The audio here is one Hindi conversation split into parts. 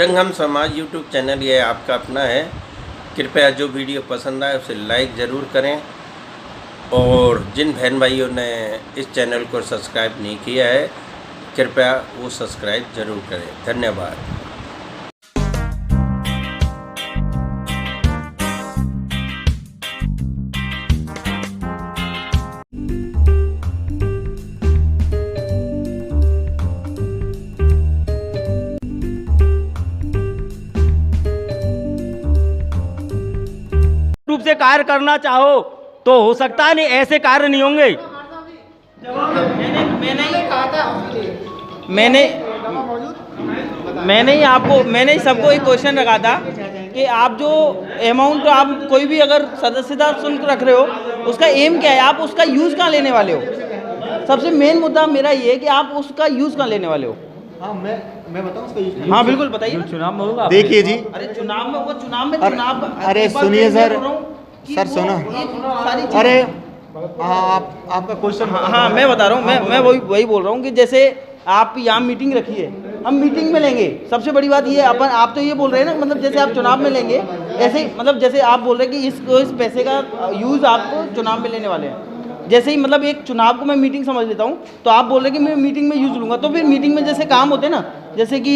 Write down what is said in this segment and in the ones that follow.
जंगम समाज यूट्यूब चैनल ये आपका अपना है। कृपया जो वीडियो पसंद आए उसे लाइक ज़रूर करें और जिन बहन भाइयों ने इस चैनल को सब्सक्राइब नहीं किया है कृपया वो सब्सक्राइब ज़रूर करें। धन्यवाद। रूप से कार्य करना चाहो तो हो सकता है, नहीं ऐसे कार्य नहीं होंगे। मैंने ही सबको एक क्वेश्चन रखा था कि आप जो अमाउंट आप कोई भी अगर सदस्यता शुल्क रख रहे हो उसका एम क्या है, आप उसका यूज़ कहाँ लेने वाले हो। सबसे मेन मुद्दा मेरा ये है कि आप उसका यूज़ कहाँ लेने वाले हो। हाँ मैं बताऊं उसका यूज। हाँ बिल्कुल बताइए। चुनाव में होगा, देखिए जी। अरे चुनाव में होगा, चुनाव अरे सुनिए सर सुनो। अरे आपका क्वेश्चन। हाँ मैं बता रहा हूँ, मैं वही बोल रहा हूँ कि जैसे आप यहाँ मीटिंग रखी है, हम मीटिंग में लेंगे। सबसे बड़ी बात ये आप तो ये बोल रहे हैं ना, मतलब जैसे आप चुनाव में लेंगे ऐसे ही, मतलब जैसे आप बोल रहे हैं कि इस पैसे का यूज़ आप चुनाव में लेने वाले हैं। जैसे ही मतलब एक चुनाव को मैं मीटिंग समझ लेता हूँ, तो आप बोल रहे हैं कि मैं मीटिंग में यूज़ लूँगा, तो फिर मीटिंग में जैसे काम होते हैं ना, जैसे कि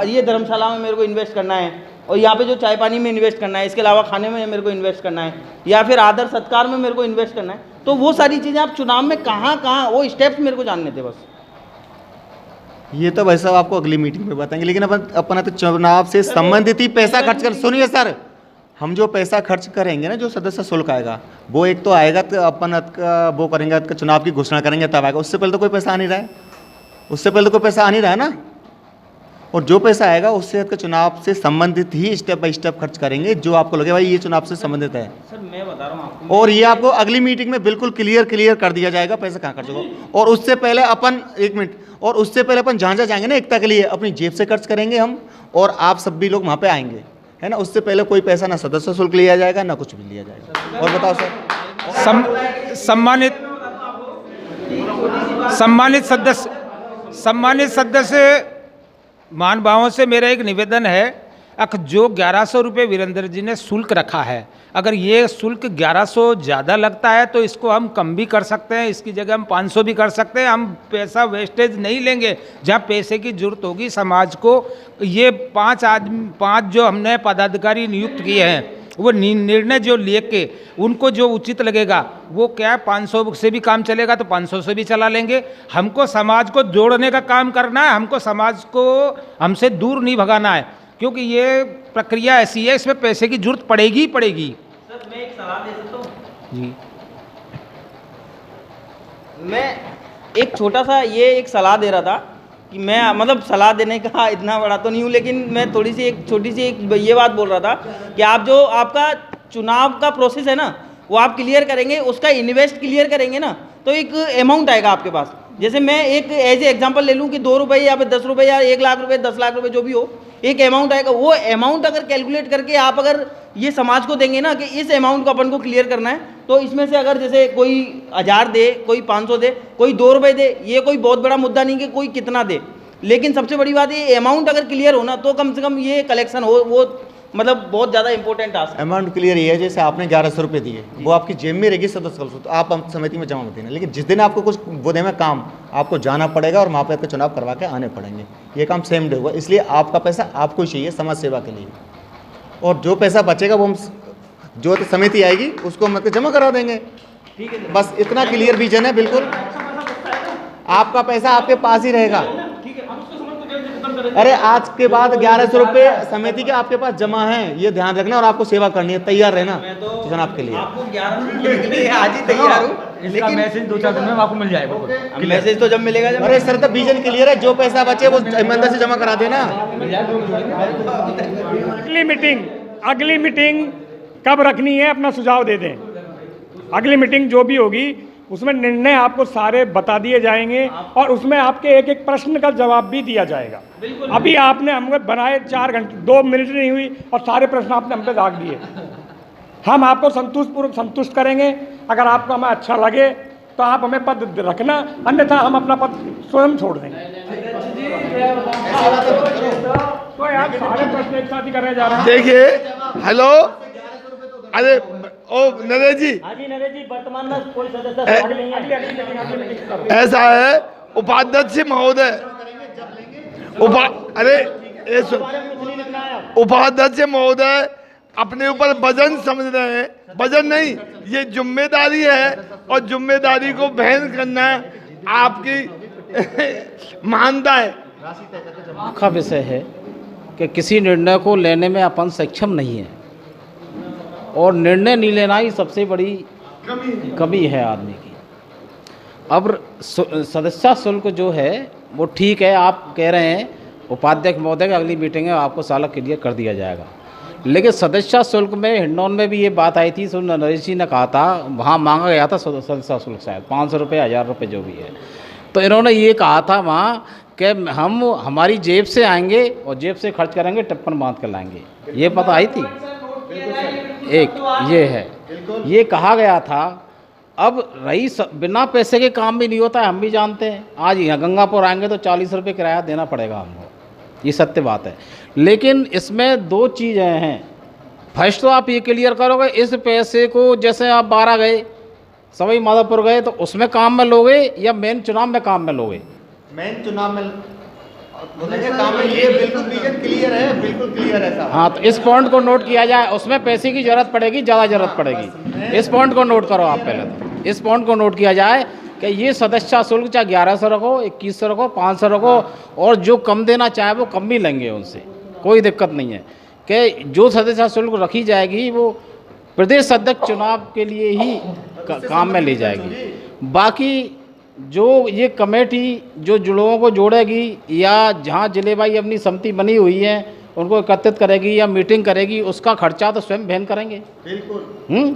ये धर्मशाला में मेरे को इन्वेस्ट करना है और यहाँ पे जो चाय पानी में इन्वेस्ट करना है, इसके अलावा खाने में मेरे को इन्वेस्ट करना है, या फिर आदर सत्कार में मेरे को इन्वेस्ट करना है, तो वो सारी चीज़ें आप चुनाव में कहाँ वो स्टेप्स मेरे को जानने थे बस। ये तो भाई साहब आपको अगली मीटिंग में बताएंगे, लेकिन अपन तो चुनाव से संबंधित ही पैसा खर्च कर। सुनिए सर, हम जो पैसा खर्च करेंगे ना, जो सदस्य शुल्क आएगा वो एक तो आएगा तो अपन वो करेंगे, चुनाव की घोषणा करेंगे तब आएगा। उससे पहले तो कोई पैसा आ नहीं रहा है, उससे पहले तो कोई पैसा आ नहीं रहा है ना। और जो पैसा आएगा उससे चुनाव से संबंधित ही स्टेप बाय स्टेप खर्च करेंगे, जो आपको लगे भाई ये चुनाव से संबंधित है। सर मैं बता रहा हूँ आपको, और ये आपको अगली मीटिंग में बिल्कुल क्लियर कर दिया जाएगा पैसा कहाँ खर्च होगा। और उससे पहले अपन एक मिनट, और उससे पहले अपन जहाँ जाएंगे ना एकता के लिए, अपनी जेब से खर्च करेंगे हम, और आप सब भी लोग वहाँ पे आएंगे, है ना। उससे पहले कोई पैसा ना सदस्य शुल्क लिया जाएगा ना कुछ भी लिया जाएगा। और बताओ सर। सम्मानित सदस्य महानुभावों से मेरा एक निवेदन है, जो 1100 रुपये वीरेंद्र जी ने शुल्क रखा है, अगर ये शुल्क 1100 ज़्यादा लगता है तो इसको हम कम भी कर सकते हैं, इसकी जगह हम 500 भी कर सकते हैं। हम पैसा वेस्टेज नहीं लेंगे। जहाँ पैसे की जरूरत होगी समाज को, ये 5 जो हमने पदाधिकारी नियुक्त किए हैं, वो निर्णय जो लेके उनको जो उचित लगेगा वो क्या है, 500 से भी काम चलेगा तो 500 से भी चला लेंगे। हमको समाज को जोड़ने का काम करना है, हमको समाज को हमसे दूर नहीं भगाना है, क्योंकि ये प्रक्रिया ऐसी है, इसमें पैसे की जरूरत पड़ेगी ही पड़ेगी। सर मैं एक सलाह दे सकता हूँ जी। मैं एक छोटा सा ये एक सलाह दे रहा था कि मैं मतलब सलाह देने का इतना बड़ा तो नहीं हूँ, लेकिन मैं थोड़ी सी एक छोटी सी एक ये बात बोल रहा था कि आप जो आपका चुनाव का प्रोसेस है ना वो आप क्लियर करेंगे, उसका इन्वेस्ट क्लियर करेंगे ना, तो एक अमाउंट आएगा आपके पास। जैसे मैं एक एज ए एग्जांपल ले लूँ कि 2 रुपये या फिर 10 रुपये या 1 लाख रुपये 10 लाख रुपये जो भी हो, एक अमाउंट आएगा। वो अमाउंट अगर कैलकुलेट करके आप अगर ये समाज को देंगे ना कि इस अमाउंट को अपन को क्लियर करना है, तो इसमें से अगर जैसे कोई 1000 दे, कोई 500 दे, कोई 2 रुपये दे, ये कोई बहुत बड़ा मुद्दा नहीं कि कोई कितना दे, लेकिन सबसे बड़ी बात ये अमाउंट अगर क्लियर हो ना तो कम से कम ये कलेक्शन हो, वो मतलब बहुत ज़्यादा इंपॉर्टेंट टास्क है। अमाउंट क्लियर ये है, जैसे आपने 1100 रुपये दिए, वो आपकी जेब में रहेगी सदस्य, तो आप समिति में जमा मत देना, लेकिन जिस दिन आपको कुछ वो देना काम, आपको जाना पड़ेगा और वहाँ पे आपके चुनाव करवा के आने पड़ेंगे। ये काम सेम डे होगा, इसलिए आपका पैसा आपको ही चाहिए समाज सेवा के लिए। और जो पैसा बचेगा वो हम जो समिति आएगी उसको हम जमा करा देंगे। ठीक है, बस इतना क्लियर विजन है। बिल्कुल आपका पैसा आपके पास ही रहेगा। अरे आज के बाद 1100 रुपये समिति के आपके पास जमा हैं, ये ध्यान रखना, और आपको सेवा करनी है, तैयार रहना चुनाव के लिए। आपको 1100 के लिए आज ही तैयार हूँ, लेकिन मैसेज 2-4 दिन में आपको मिल जाएगा। मैसेज तो जब मिलेगा जब। अरे सर तो विजन क्लियर है, जो पैसा बचे वो ईमानदारी से जमा करा देना। अगली मीटिंग कब रखनी है अपना सुझाव दे दें। अगली मीटिंग जो भी होगी उसमें निर्णय आपको सारे बता दिए जाएंगे और उसमें आपके एक एक प्रश्न का जवाब भी दिया जाएगा। अभी आपने हमको बनाए 4 घंटे 2 मिनट नहीं हुई और सारे प्रश्न आपने हम पे दाग दिए। हम आपको संतुष्ट करेंगे। अगर आपको हमें अच्छा लगे तो आप हमें पद रखना, अन्यथा हम अपना पद स्वयं छोड़ देंगे। तो यार सारे प्रश्न एक साथ ही करने जा रहे हैं। देखिए, हेलो, अरे ओ नरेश जी, हाँ जी नरेश जी, वर्तमान में कोई सदस्य भाग नहीं है। ऐसा है उपाध्यक्ष महोदय, अरे ये उपाध्यक्ष महोदय अपने ऊपर वजन समझ रहे हैं। वजन नहीं, ये जिम्मेदारी है और जिम्मेदारी को बहन करना आपकी महानता है। का विषय है कि किसी निर्णय को लेने में अपन सक्षम नहीं है और निर्णय नहीं लेना ही सबसे बड़ी कमी है आदमी की। अब सदस्यता शुल्क जो है वो ठीक है, आप कह रहे हैं उपाध्यक्ष महोदय की अगली मीटिंग में आपको साला क्लियर कर दिया जाएगा, लेकिन सदस्यता शुल्क में हिंडौन में भी ये बात आई थी, सुन नरेश जी ने कहा था, वहाँ मांगा गया था सदस्यता शुल्क शायद 500 रुपये 1000 रुपये जो भी है, तो इन्होंने ये कहा था वहाँ कि हम हमारी जेब से आएंगे और जेब से खर्च करेंगे, टिप्पण बांध कर लाएंगे। ये पता आई थी एक, ये है, ये कहा गया था। अब रही बिना पैसे के काम भी नहीं होता है, हम भी जानते हैं। आज यहाँ गंगापुर आएंगे तो 40 रुपये किराया देना पड़ेगा हमको, ये सत्य बात है। लेकिन इसमें दो चीज़ें हैं। फर्स्ट तो आप ये क्लियर करोगे इस पैसे को, जैसे आप 12 गए सवाई माधोपुर गए तो उसमें काम में लोगे या मेन चुनाव में काम में लोगे? मेन चुनाव में काम में, ये बिल्कुल विजन क्लियर है, बिल्कुल क्लियर है साहब। हाँ, तो इस पॉइंट को नोट किया जाए, उसमें पैसे की ज़रूरत पड़ेगी, ज़्यादा ज़रूरत पड़ेगी। इस पॉइंट को नोट करो आप पहले, तो इस पॉइंट को नोट किया जाए कि ये सदस्यता शुल्क चाहे 1100 रखो, 2100 रखो, 500 रखो, और जो कम देना चाहे वो कम भी लेंगे, उनसे कोई दिक्कत नहीं है। कि जो सदस्यता शुल्क रखी जाएगी वो प्रदेश अध्यक्ष चुनाव के लिए ही काम में ली जाएगी। बाकी जो ये कमेटी जो लोगों को जोड़ेगी या जहाँ जिलेबाई अपनी समिति बनी हुई है उनको एकत्रित करेगी या मीटिंग करेगी, उसका खर्चा तो स्वयं वहन करेंगे। बिल्कुल,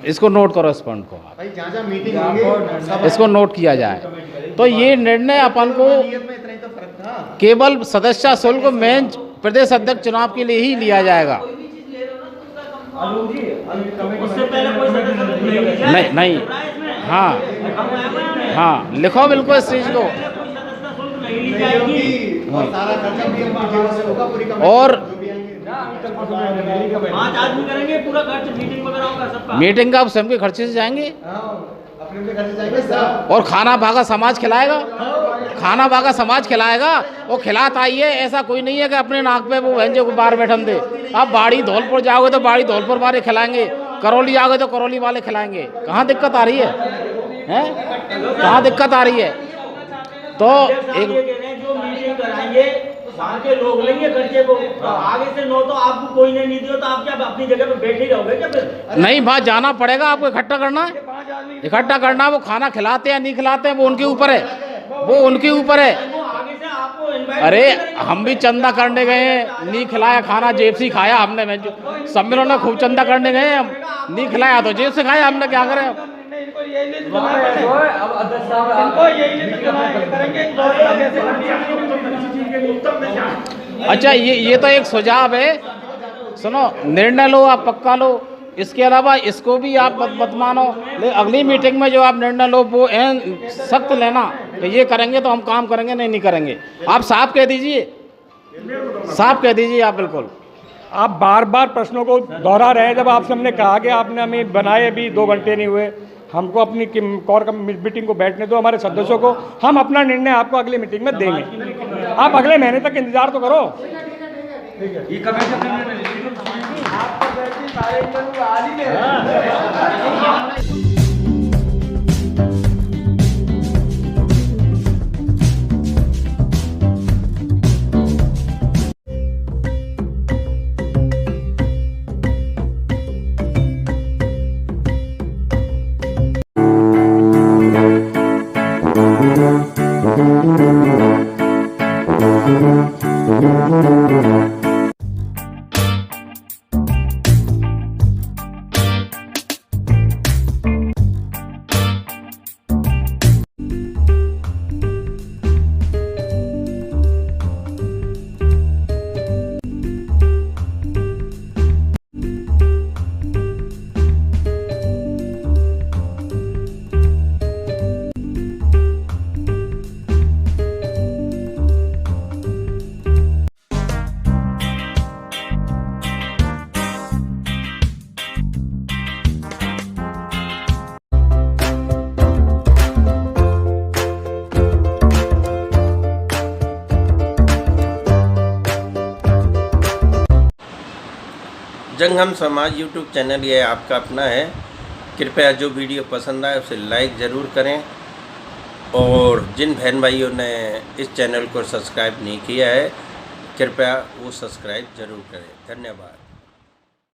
इसको नोट करो, इस पॉइंट को आप भाई जहाँ मीटिंग होंगे इसको नोट किया जाए। तो ये निर्णय अपन को केवल सदस्यता शुल्क मेन प्रदेश अध्यक्ष चुनाव के लिए ही लिया जाएगा। नहीं, हाँ हाँ, लिखो बिल्कुल इस चीज़ को। और मीटिंग का स्वयं के खर्चे से जाएंगे और खाना भागा समाज खिलाएगा, खाना भागा समाज खिलाएगा। वो खिलाता ही है, ऐसा कोई नहीं है कि अपने नाक पे वो भैंजे को बाहर बैठन दे। आप बाड़ी धौलपुर जाओगे तो बाड़ी धौलपुर वाले खिलाएंगे, करौली जाओगे तो करौली वाले खिलाएंगे। कहाँ दिक्कत आ रही है, हैं? कहाँ दिक्कत आ रही है? तो एक जो मीटिंग कराएंगे के लोग लेंगे खर्चे को, आगे से नो तो आपको कोई नहीं दिया तो आप क्या अपनी जगह पे बैठे ही रहोगे क्या फिर? नहीं, बात जाना पड़ेगा आपको, इकट्ठा करना है, इकट्ठा करना। वो खाना खिलाते या नहीं खिलाते हैं वो उनके ऊपर है, वो उनके ऊपर है। अरे हम भी चंदा करने गए हैं, नहीं खिलाया खाना, जेब से खाया हमने। मैं जो सम्मेलन में खूब चंदा करने गए हैं, नहीं खिलाया तो जेब से खाया हमने, क्या करें? अच्छा, ये तो एक सुझाव है। सुनो, निर्णय लो आप, पक्का लो। इसके अलावा इसको भी आप मत मानो, लेकिन अगली मीटिंग में जो आप निर्णय लो वो सख्त लेना कि ये करेंगे तो हम काम करेंगे, नहीं करेंगे। आप साफ कह दीजिए, साफ कह दीजिए आप। बिल्कुल, आप बार बार प्रश्नों को दोहरा रहे हैं। जब आपसे हमने कहा कि आपने हमें बनाए भी 2 घंटे नहीं हुए, हमको अपनी कोर मीटिंग को बैठने दो, हमारे सदस्यों को, हम अपना निर्णय आपको अगली मीटिंग में देंगे। आप अगले महीने तक इंतजार तो करो। जंगम समाज यूट्यूब चैनल ये आपका अपना है। कृपया जो वीडियो पसंद आए उसे लाइक ज़रूर करें और जिन बहन भाइयों ने इस चैनल को सब्सक्राइब नहीं किया है कृपया वो सब्सक्राइब ज़रूर करें। धन्यवाद।